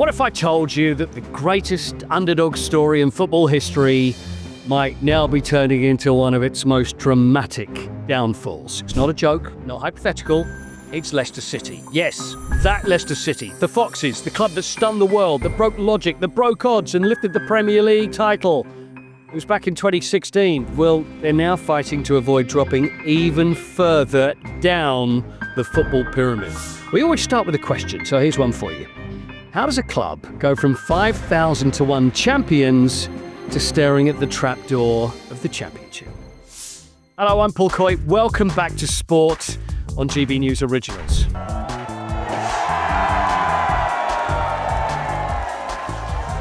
What if I told you that the greatest underdog story in football history might now be turning into one of its most dramatic downfalls? It's not a joke, not hypothetical. It's Leicester City. Yes, that Leicester City. The Foxes, the club that stunned the world, that broke logic, that broke odds and lifted the Premier League title. It was back in 2016. Well, they're now fighting to avoid dropping even further down the football pyramid. We always start with a question, so here's one for you. How does a club go from 5,000 to 1 champions to staring at the trapdoor of the championship? Hello, I'm Paul Coyte. Welcome back to Sport on GB News Originals.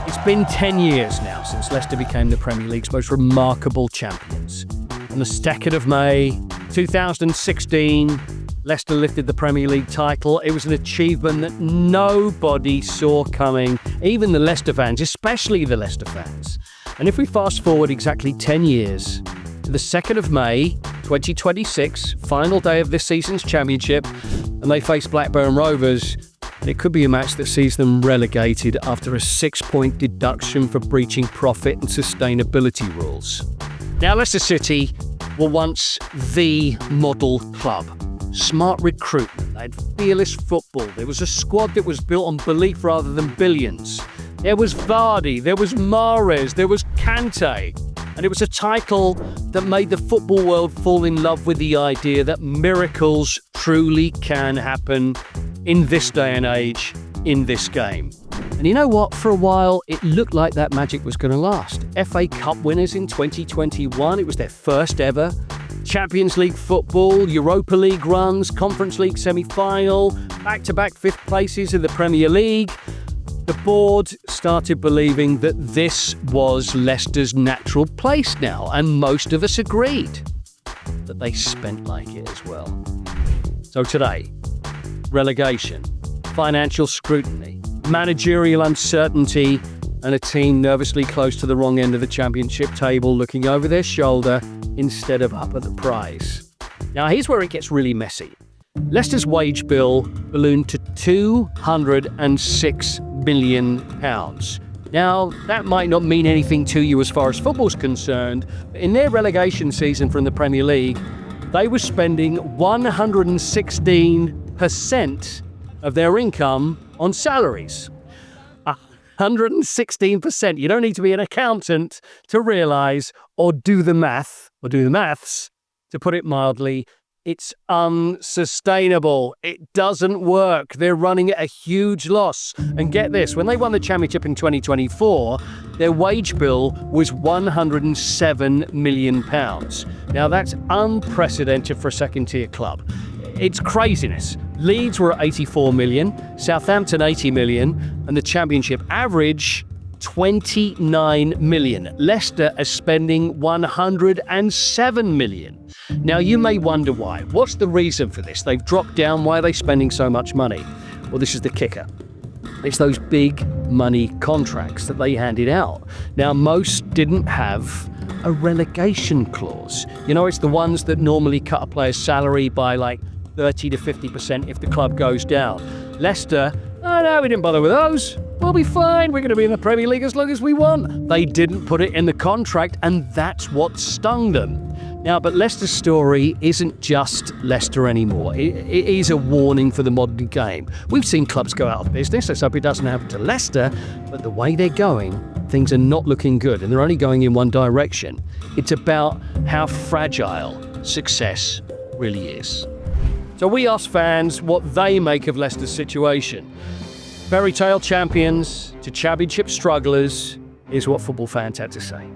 It's been 10 years now since Leicester became the Premier League's most remarkable champions. On the 2nd of May 2016, Leicester lifted the Premier League title. It was an achievement that nobody saw coming, even the Leicester fans, especially the Leicester fans. And if we fast forward exactly 10 years to the 2nd of May 2026, final day of this season's championship, and they face Blackburn Rovers, it could be a match that sees them relegated after a 6-point deduction for breaching profit and sustainability rules. Now, Leicester City were once the model club. Smart recruitment, they had fearless football, there was a squad that was built on belief rather than billions. There was Vardy, there was Mahrez, there was Kante, and it was a title that made the football world fall in love with the idea that miracles truly can happen in this day and age, in this game. And you know what? For a while, it looked like that magic was going to last. FA Cup winners in 2021, it was their first ever. Champions League football, Europa League runs, Conference League semi-final, back-to-back 5th places in the Premier League. The board started believing that this was Leicester's natural place now, and most of us agreed that they spent like it as well. So today, relegation, financial scrutiny, managerial uncertainty, and a team nervously close to the wrong end of the championship table looking over their shoulder instead of up at the prize. Now, here's where it gets really messy. Leicester's wage bill ballooned to £206 million. Now, that might not mean anything to you as far as football's concerned, but in their relegation season from the Premier League, they were spending 116% of their income on salaries. 116%. You don't need to be an accountant to realise or do the maths, to put it mildly. It's unsustainable. It doesn't work. They're running at a huge loss. And get this, when they won the championship in 2024, their wage bill was £107 million. Now, that's unprecedented for a second-tier club. It's craziness. Leeds were at 84 million, Southampton 80 million, and the championship average 29 million. Leicester are spending 107 million. Now, you may wonder why. What's the reason for this? They've dropped down. Why are they spending so much money? Well, this is the kicker. It's those big money contracts that they handed out. Now, most didn't have a relegation clause. You know, it's the ones that normally cut a player's salary by like 30 to 50% if the club goes down. Leicester, oh no, we didn't bother with those. We'll be fine. We're going to be in the Premier League as long as we want. They didn't put it in the contract, and that's what stung them. Now, but Leicester's story isn't just Leicester anymore. It is a warning for the modern game. We've seen clubs go out of business. Let's hope it doesn't happen to Leicester. But the way they're going, things are not looking good, and they're only going in one direction. It's about how fragile success really is. So we ask fans what they make of Leicester's situation. Fairy tale champions to championship strugglers is what football fans had to say.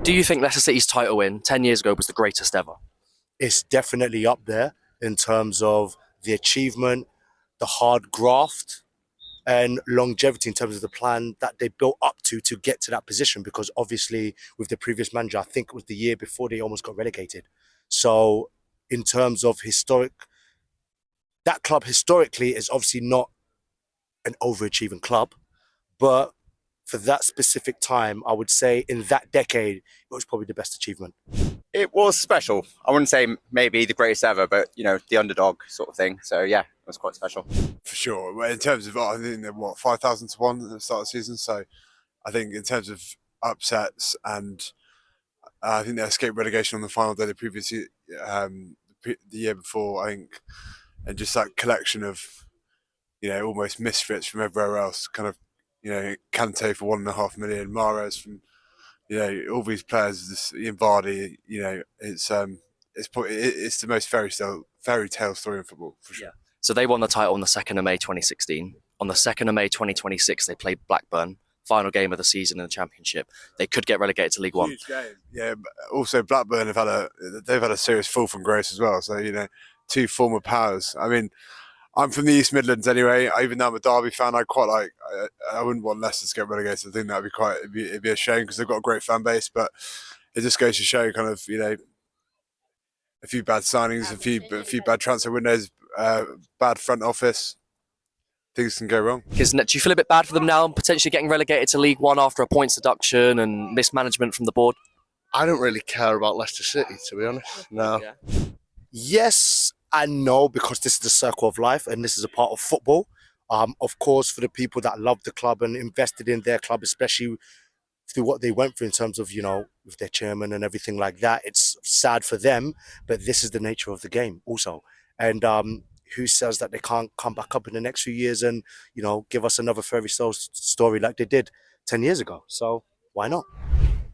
Do you think Leicester City's title win 10 years ago was the greatest ever? It's definitely up there in terms of the achievement, the hard graft, and longevity in terms of the plan that they built up to get to that position. Because obviously with the previous manager, I think it was the year before they almost got relegated. So in terms of that club historically is obviously not an overachieving club, but for that specific time, I would say in that decade, it was probably the best achievement. It was special. I wouldn't say maybe the greatest ever, but, the underdog sort of thing. So, yeah, it was quite special. For sure. Well, in terms of, I think they're 5,000 to 1 at the start of the season. So I think in terms of upsets, and I think they escaped relegation on the final day the previous year, the year before, I think, and just that collection of, almost misfits from everywhere else, kind of, Kante for 1.5 million, Mahrez from, all these players, Vardy, it's the most fairy tale story in football, for sure. Yeah. So they won the title on the 2nd of May 2016. On the 2nd of May 2026, they played Blackburn, final game of the season in the Championship. They could get relegated to League One. Huge game. Yeah, but also Blackburn have had a serious fall from grace as well. So, two former powers. I mean, I'm from the East Midlands anyway. Even though I'm a Derby fan, I wouldn't want Leicester to get relegated. I think it'd be a shame because they've got a great fan base, but it just goes to show kind of, a few bad signings, a few bad transfer windows, bad front office. Things can go wrong. Do you feel a bit bad for them now, potentially getting relegated to League One after a points deduction and mismanagement from the board? I don't really care about Leicester City, to be honest. No. Yeah. Yes and no, because this is the circle of life and this is a part of football. Of course, for the people that love the club and invested in their club, especially through what they went through in terms of, with their chairman and everything like that, it's sad for them, but this is the nature of the game also. And who says that they can't come back up in the next few years and, give us another fairy tale story like they did 10 years ago? So why not?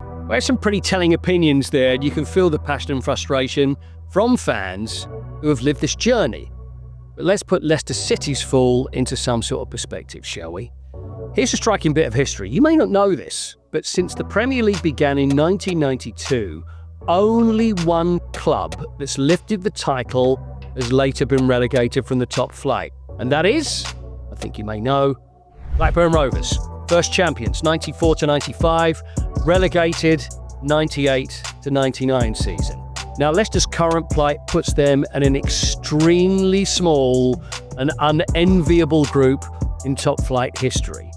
Well, there's some pretty telling opinions there. You can feel the passion and frustration from fans who have lived this journey. But let's put Leicester City's fall into some sort of perspective, shall we? Here's a striking bit of history. You may not know this, but since the Premier League began in 1992, only one club that's lifted the title has later been relegated from the top flight. And that is, I think you may know, Blackburn Rovers. First champions, 94 to 95, relegated 98 to 99 season. Now, Leicester's current plight puts them in an extremely small and unenviable group in top flight history.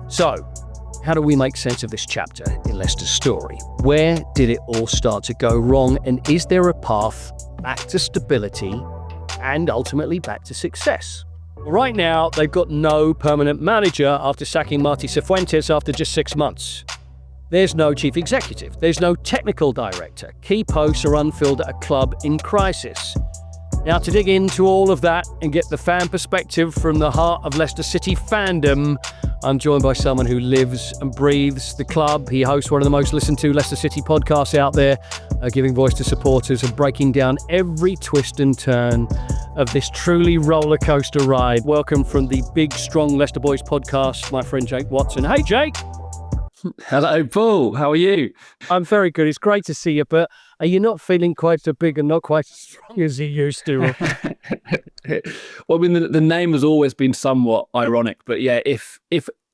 So, how do we make sense of this chapter in Leicester's story? Where did it all start to go wrong? And is there a path back to stability and ultimately back to success? Right now, they've got no permanent manager after sacking Martí Cifuentes after just 6 months. There's no chief executive. There's no technical director. Key posts are unfilled at a club in crisis. Now, to dig into all of that and get the fan perspective from the heart of Leicester City fandom, I'm joined by someone who lives and breathes the club. He hosts one of the most listened to Leicester City podcasts out there, giving voice to supporters and breaking down every twist and turn of this truly roller coaster ride. Welcome from the big, strong Leicester Boys podcast, my friend Jake Watson. Hey, Jake. Hello, Paul. How are you? I'm very good. It's great to see you, but are you not feeling quite so big and not quite as strong as you used to? Well, I mean, the name has always been somewhat ironic, but yeah, if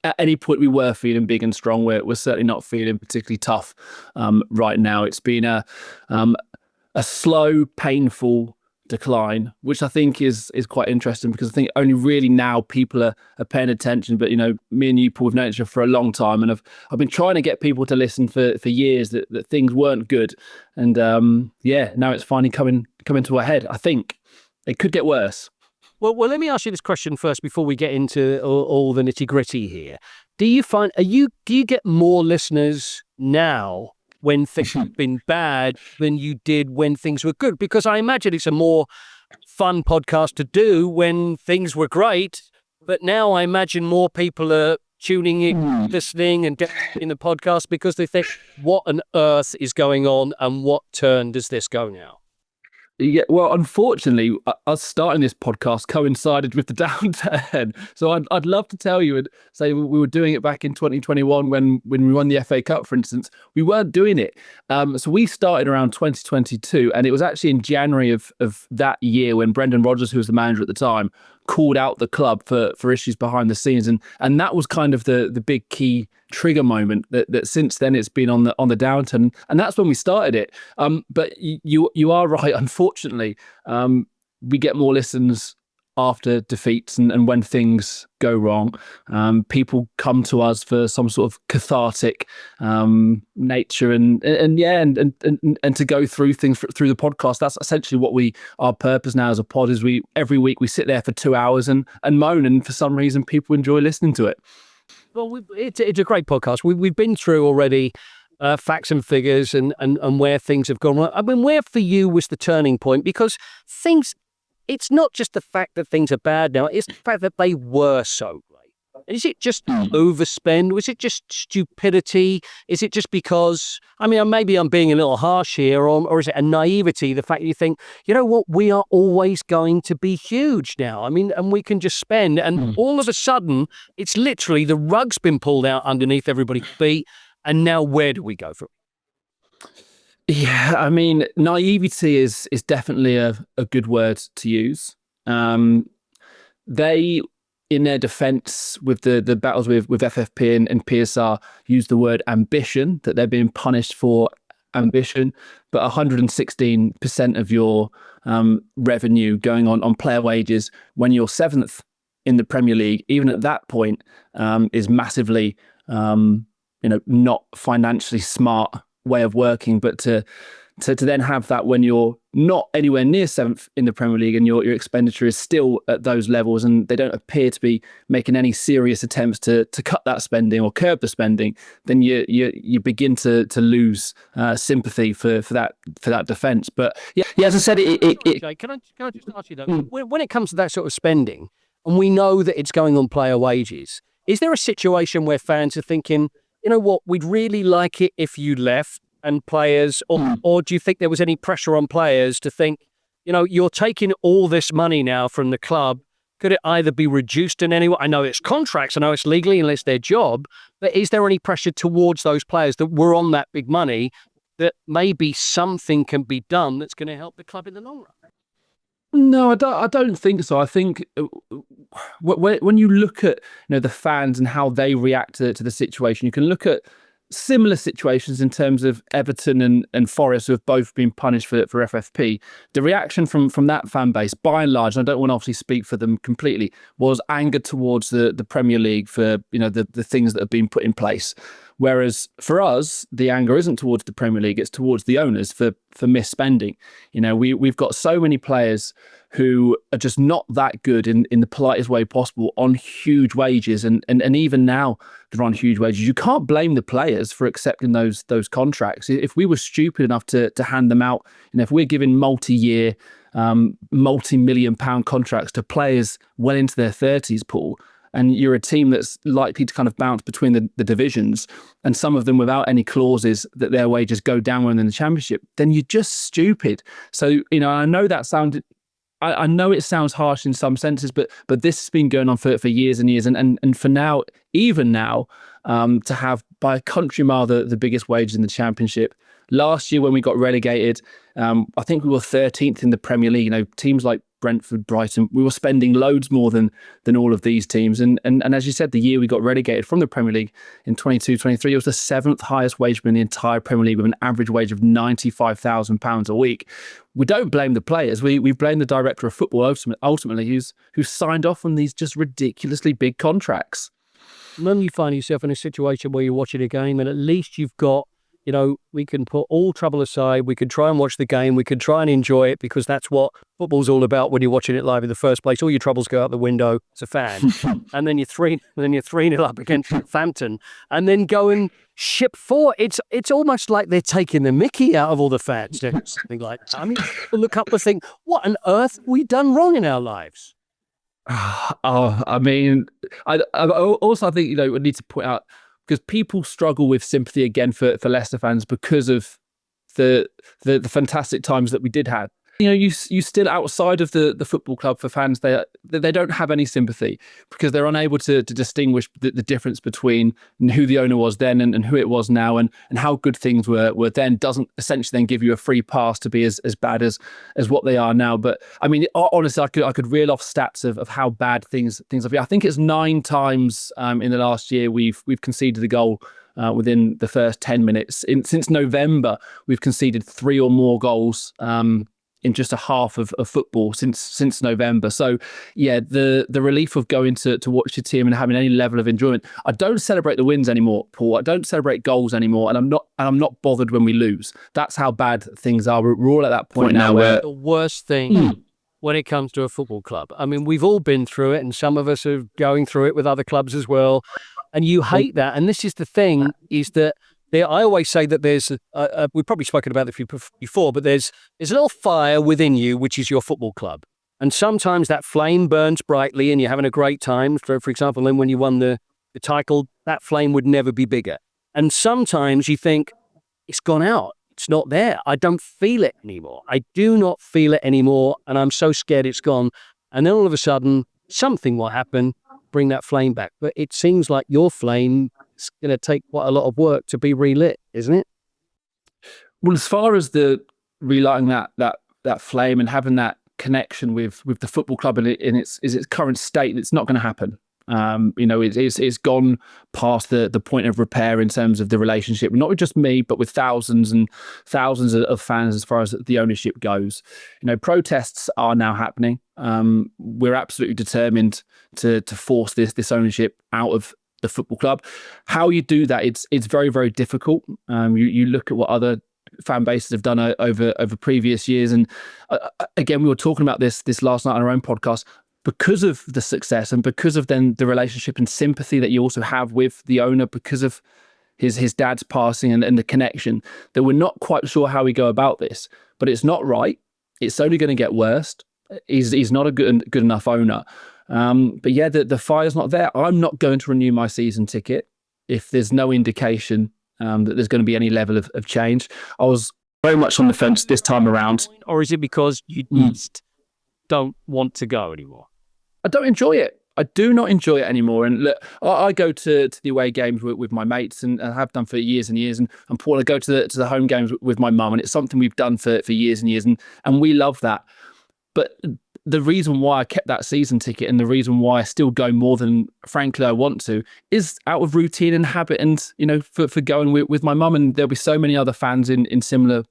at any point we were feeling big and strong, we're certainly not feeling particularly tough right now. It's been a slow, painful decline, which I think is quite interesting, because I think only really now people are paying attention. But me and you, Paul, have known each other for a long time, and I've been trying to get people to listen for years that things weren't good, and now it's finally coming to a head. I think it could get worse. Well, let me ask you this question first before we get into all the nitty gritty here. Do you get more listeners now when things have been bad than you did when things were good? Because I imagine it's a more fun podcast to do when things were great, but now I imagine more people are tuning in, listening and getting in the podcast because they think, what on earth is going on and what turn does this go now? Yeah, well, unfortunately, us starting this podcast coincided with the downturn. So I'd love to tell you and say we were doing it back in 2021 when we won the FA Cup, for instance. We weren't doing it. So we started around 2022, and it was actually in January of that year when Brendan Rodgers, who was the manager at the time, called out the club for issues behind the scenes, and that was kind of the big key trigger moment that since then it's been on the downturn, and that's when we started it. But you are right. Unfortunately, we get more listens after defeats and when things go wrong. People come to us for some sort of cathartic nature and to go through things through the podcast. That's essentially what our purpose now as a pod is. Every week we sit there for 2 hours and moan, and for some reason people enjoy listening to it. Well, it's a great podcast. We've been through already facts and figures and where things have gone wrong. I mean, where for you was the turning point? Because it's not just the fact that things are bad now, it's the fact that they were so great. And is it just overspend? Was it just stupidity? Is it just because, I mean, maybe I'm being a little harsh here, or is it a naivety, the fact that you think, you know what, we are always going to be huge now. I mean, and we can just spend, and all of a sudden, it's literally the rug's been pulled out underneath everybody's feet, and now where do we go from? Yeah, I mean, naivety is definitely a good word to use. They, in their defence with the battles with FFP and PSR, use the word ambition, that they're being punished for ambition, but 116% of your revenue going on player wages when you're 7th in the Premier League, even at that point, is massively, not financially smart way of working. But to then have that when you're not anywhere near 7th in the Premier League and your expenditure is still at those levels, and they don't appear to be making any serious attempts to cut that spending or curb the spending, then you begin to lose sympathy for that defence. But yeah, as I said, Can I just ask you though, when it comes to that sort of spending, and we know that it's going on player wages, is there a situation where fans are thinking, you know what, we'd really like it if you left, and players, or do you think there was any pressure on players to think, you know, you're taking all this money now from the club, could it either be reduced in any way? I know it's contracts, I know it's legally and it's their job, but is there any pressure towards those players that were on that big money that maybe something can be done that's going to help the club in the long run? No, I don't think so. I think when you look at the fans and how they react to the situation, you can look at similar situations in terms of Everton and Forest, who have both been punished for FFP. The reaction from that fan base, by and large, and I don't want to obviously speak for them completely, was anger towards the Premier League for the things that have been put in place. Whereas for us, the anger isn't towards the Premier League; it's towards the owners for misspending. We've got so many players who are just not that good in the politest way possible on huge wages, and even now they're on huge wages. You can't blame the players for accepting those contracts. If we were stupid enough to hand them out, if we're giving multi-year, multi-million pound contracts to players well into their 30s, Paul, and you're a team that's likely to kind of bounce between the divisions, and some of them without any clauses that their wages go down when in the Championship, then you're just stupid. So, I know that sounded... I know it sounds harsh in some senses, but this has been going on for years and years, and for now, even now, to have by a country mile the biggest wages in the Championship. Last year when we got relegated, I think we were 13th in the Premier League. Teams like Brentford, Brighton, we were spending loads more than all of these teams. And as you said, the year we got relegated from the Premier League in 22-23, it was the 7th highest wage in the entire Premier League with an average wage of £95,000 a week. We don't blame the players. We blame the director of football ultimately, who's signed off on these just ridiculously big contracts. And then you find yourself in a situation where you're watching a game and at least you've got, we can put all trouble aside. We can try and watch the game. We can try and enjoy it because that's what football's all about when you're watching it live in the first place. All your troubles go out the window as a fan. And then you're 3-0 up against Southampton and then go and ship 4. It's almost like they're taking the mickey out of all the fans. Something like that. I mean, look up and think, what on earth have we done wrong in our lives? I mean, I also think, we need to point out, because people struggle with sympathy again for Leicester fans because of the fantastic times that we did have. You still, outside of the football club, for fans, they don't have any sympathy because they're unable to distinguish the difference between who the owner was then and who it was now, and how good things were then doesn't essentially then give you a free pass to be as bad as what they are now. But I mean, honestly, I could reel off stats of how bad things have been. I think it's 9 times in the last year we've conceded a goal within the first 10 minutes. Since November, we've conceded 3 or more goals in just a half of football since November. So yeah, the relief of going to watch your team and having any level of enjoyment. I don't celebrate the wins anymore, Paul. I don't celebrate goals anymore, and I'm not bothered when we lose. That's how bad things are. We're all at that point now where the worst thing when it comes to a football club. I mean, we've all been through it, and some of us are going through it with other clubs as well. And you hate that. And this is the thing: is that I always say that there's we've probably spoken about it before, but there's a little fire within you, which is your football club. And sometimes that flame burns brightly, and you're having a great time. For example, then when you won the title, that flame would never be bigger. And sometimes you think it's gone out. It's not there. I don't feel it anymore. I do not feel it anymore, and I'm so scared it's gone. And then all of a sudden, something will happen, bring that flame back. But it seems like your flame is going to take quite a lot of work to be relit, isn't it? Well, as far as the relighting that flame and having that connection with the football club in its current state, it's not going to happen. It's gone past the point of repair in terms of the relationship, not with just me, but with thousands and thousands of fans as far as the ownership goes. Protests are now happening. We're absolutely determined to force this ownership out of the football club. How you do that, it's very, very difficult. You look at what other fan bases have done over previous years, and again, we were talking about this last night on our own podcast. Because of the success and because of then the relationship and sympathy that you also have with the owner, because of his dad's passing and the connection, that we're not quite sure how we go about this. But it's not right. It's only going to get worse. He's not a good enough owner. But yeah, the fire's not there. I'm not going to renew my season ticket if there's no indication that there's going to be any level of change. I was very much on the fence this time around. Or is it because you just don't want to go anymore? I don't enjoy it. I do not enjoy it anymore. And look, I go to the away games with my mates and have done for years and years. And Paul, I go to the home games with my mum, and it's something we've done for years and years. And we love that. But the reason why I kept that season ticket and the reason why I still go more than, frankly, I want to is out of routine and habit and, for going with my mum. And there'll be so many other fans in similar,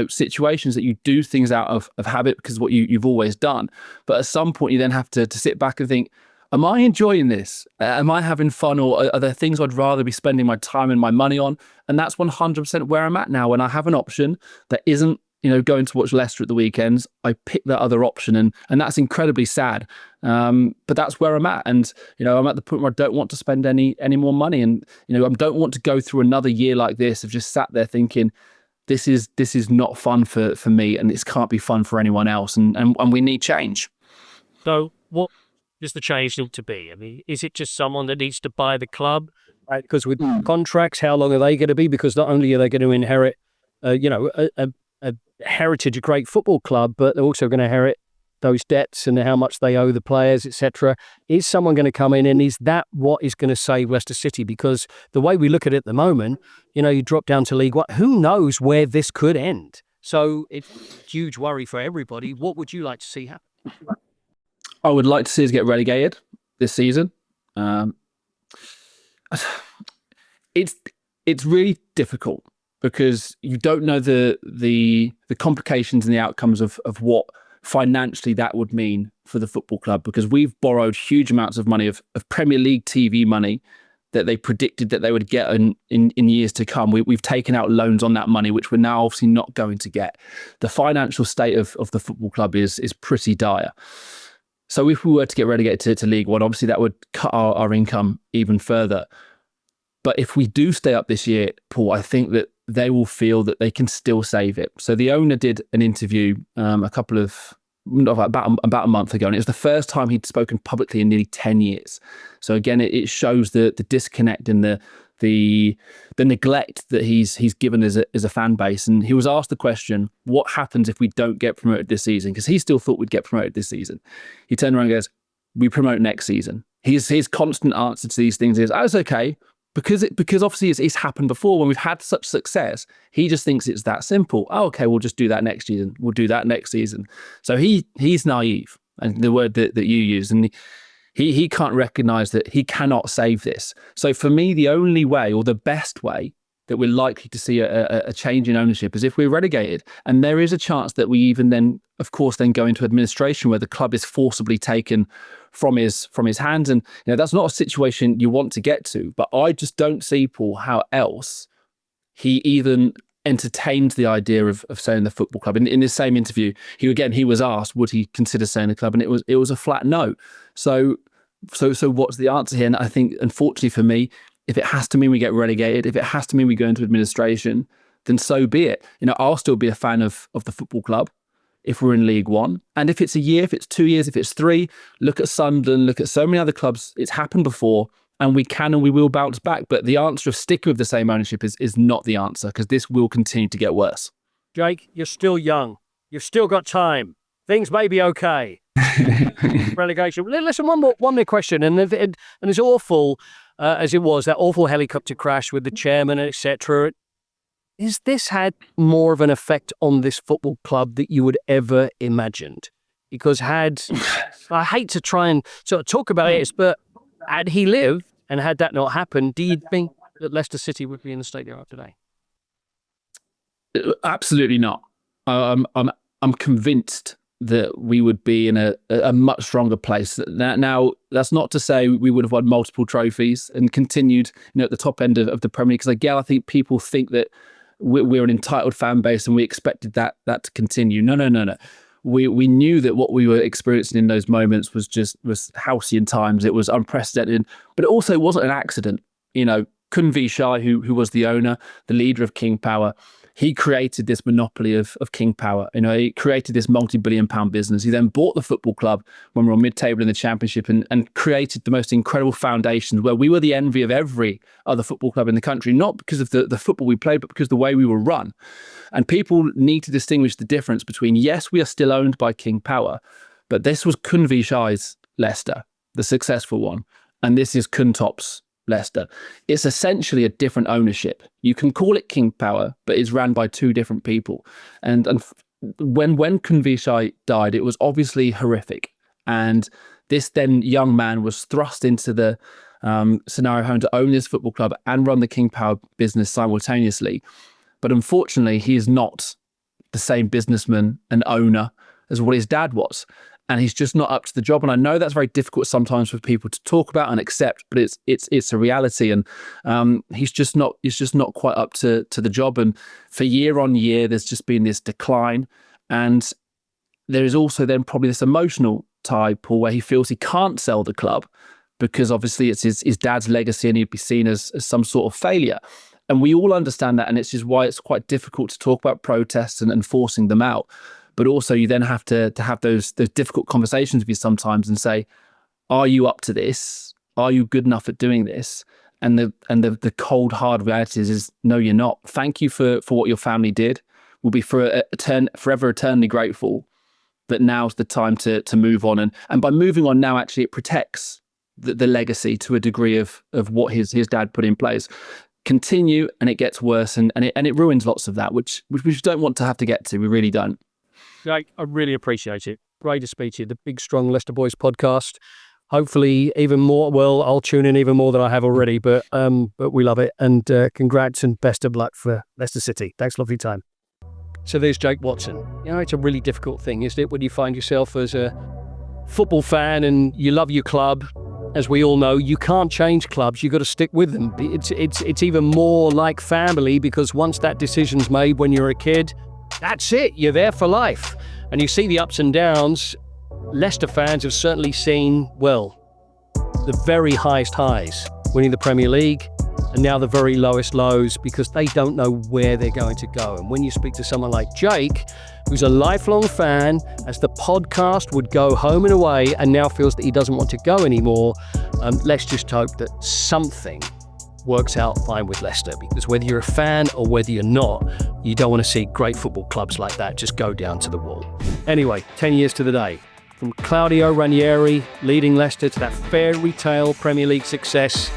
situations that you do things out of habit because of what you've always done. But at some point, you then have to sit back and think, am I enjoying this? Am I having fun? Or are there things I'd rather be spending my time and my money on? And that's 100% where I'm at now. When I have an option that isn't, going to watch Leicester at the weekends, I pick that other option, and that's incredibly sad. But that's where I'm at, and I'm at the point where I don't want to spend any more money, and I don't want to go through another year like this of just sat there thinking, this is not fun for me, and this can't be fun for anyone else, and we need change. So what does the change need to be? I mean, is it just someone that needs to buy the club? Right? Because with contracts, how long are they going to be? Because not only are they going to inherit, a heritage, a great football club, but they're also going to inherit those debts and how much they owe the players, etc. Is someone going to come in, and is that what is going to save Leicester City? Because the way we look at it at the moment, you drop down to League One, who knows where this could end? So it's a huge worry for everybody. What would you like to see happen? I would like to see us get relegated this season. It's really difficult, because you don't know the complications and the outcomes of what financially that would mean for the football club, because we've borrowed huge amounts of money of Premier League TV money that they predicted that they would get in years to come. We've taken out loans on that money, which we're now obviously not going to get. The financial state of the football club is pretty dire. So if we were to get relegated to League One, obviously that would cut our income even further. But if we do stay up this year, Paul, I think that they will feel that they can still save it. So the owner did an interview about a month ago, and it was the first time he'd spoken publicly in nearly 10 years. So again, it shows the disconnect and the neglect that he's given as a fan base. And he was asked the question, what happens if we don't get promoted this season? Because he still thought we'd get promoted this season. He turned around and goes, we promote next season. His constant answer to these things is, oh, it's okay. Because obviously it's happened before when we've had such success. He just thinks it's that simple. Oh, okay, we'll just do that next season. We'll do that next season. So he's naive, and the word that you use, and he can't recognise that he cannot save this. So for me, the only way, or the best way, that we're likely to see a change in ownership is if we're relegated, and there is a chance that we even then of course, then go into administration where the club is forcibly taken from his hands. And that's not a situation you want to get to. But I just don't see, Paul, how else he even entertained the idea of selling the football club. In this same interview, he was asked, would he consider selling the club? And it was a flat no. So what's the answer here? And I think, unfortunately for me, if it has to mean we get relegated, if it has to mean we go into administration, then so be it. I'll still be a fan of the football club if we're in League One. And if it's a year, if it's 2 years, if it's 3, look at Sunderland, look at so many other clubs. It's happened before, and we can and we will bounce back. But the answer of sticking with the same ownership is not the answer, because this will continue to get worse. Jake, you're still young. You've still got time. Things may be okay. Relegation. Listen, one more question, and as awful as it was, that awful helicopter crash with the chairman, etc. Is this had more of an effect on this football club that you would ever imagined? Because I hate to try and sort of talk about it, but had he lived and had that not happened, do you think that Leicester City would be in the state they are today? Absolutely not. I'm convinced that we would be in a much stronger place. Now, that's not to say we would have won multiple trophies and continued at the top end of the Premier League, because again, I think people think that we're an entitled fan base and we expected that to continue. No. We knew that what we were experiencing in those moments was halcyon times. It was unprecedented, but it also wasn't an accident. Vichai, who was the owner, the leader of King Power, he created this monopoly of King Power. He created this multi-billion-pound business. He then bought the football club when we were on mid-table in the Championship and created the most incredible foundations where we were the envy of every other football club in the country, not because of the football we played, but because of the way we were run. And people need to distinguish the difference between, yes, we are still owned by King Power, but this was Vichai's Leicester, the successful one, and this is Top's Leicester. It's essentially a different ownership. You can call it King Power, but it's ran by two different people. And when Vichai died, it was obviously horrific. And this then young man was thrust into the scenario home to own this football club and run the King Power business simultaneously. But unfortunately, he is not the same businessman and owner as what his dad was. And he's just not up to the job. And I know that's very difficult sometimes for people to talk about and accept, but it's a reality. And he's just not quite up to the job. And for year on year, there's just been this decline. And there is also then probably this emotional tie, Paul, where he feels he can't sell the club because obviously it's his dad's legacy and he'd be seen as some sort of failure. And we all understand that. And it's just why it's quite difficult to talk about protests and forcing them out. But also you then have to have those difficult conversations with you sometimes and say, are you up to this? Are you good enough at doing this? And the cold, hard reality is no, you're not. Thank you for what your family did. We'll be forever eternally grateful. But now's the time to move on. And by moving on now, actually, it protects the legacy to a degree of what his dad put in place. Continue and it gets worse and it ruins lots of that, which we don't want to have to get to. We really don't. Jake, I really appreciate it. Great to speak to you. The Big Strong Leicester Boys podcast. Hopefully even more. Well, I'll tune in even more than I have already, but we love it. And congrats and best of luck for Leicester City. Thanks a lot for your time. So there's Jake Watson. It's a really difficult thing, isn't it? When you find yourself as a football fan and you love your club, as we all know, you can't change clubs. You've got to stick with them. It's even more like family, because once that decision's made when you're a kid, that's it. You're there for life. And you see the ups and downs. Leicester fans have certainly seen, well, the very highest highs, winning the Premier League, and now the very lowest lows, because they don't know where they're going to go. And when you speak to someone like Jake, who's a lifelong fan, as the podcast would go home and away, and now feels that he doesn't want to go anymore, let's just hope that something works out fine with Leicester, because whether you're a fan or whether you're not, you don't want to see great football clubs like that just go down to the wall. Anyway, 10 years to the day. From Claudio Ranieri leading Leicester to that fairy tale Premier League success,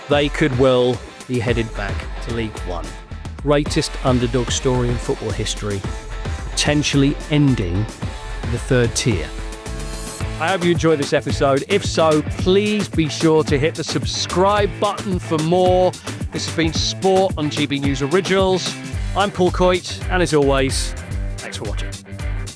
they could well be headed back to League One. Greatest underdog story in football history, potentially ending in the third tier. I hope you enjoyed this episode. If so, please be sure to hit the subscribe button for more. This has been Sport on GB News Originals. I'm Paul Coyte, and as always, thanks for watching.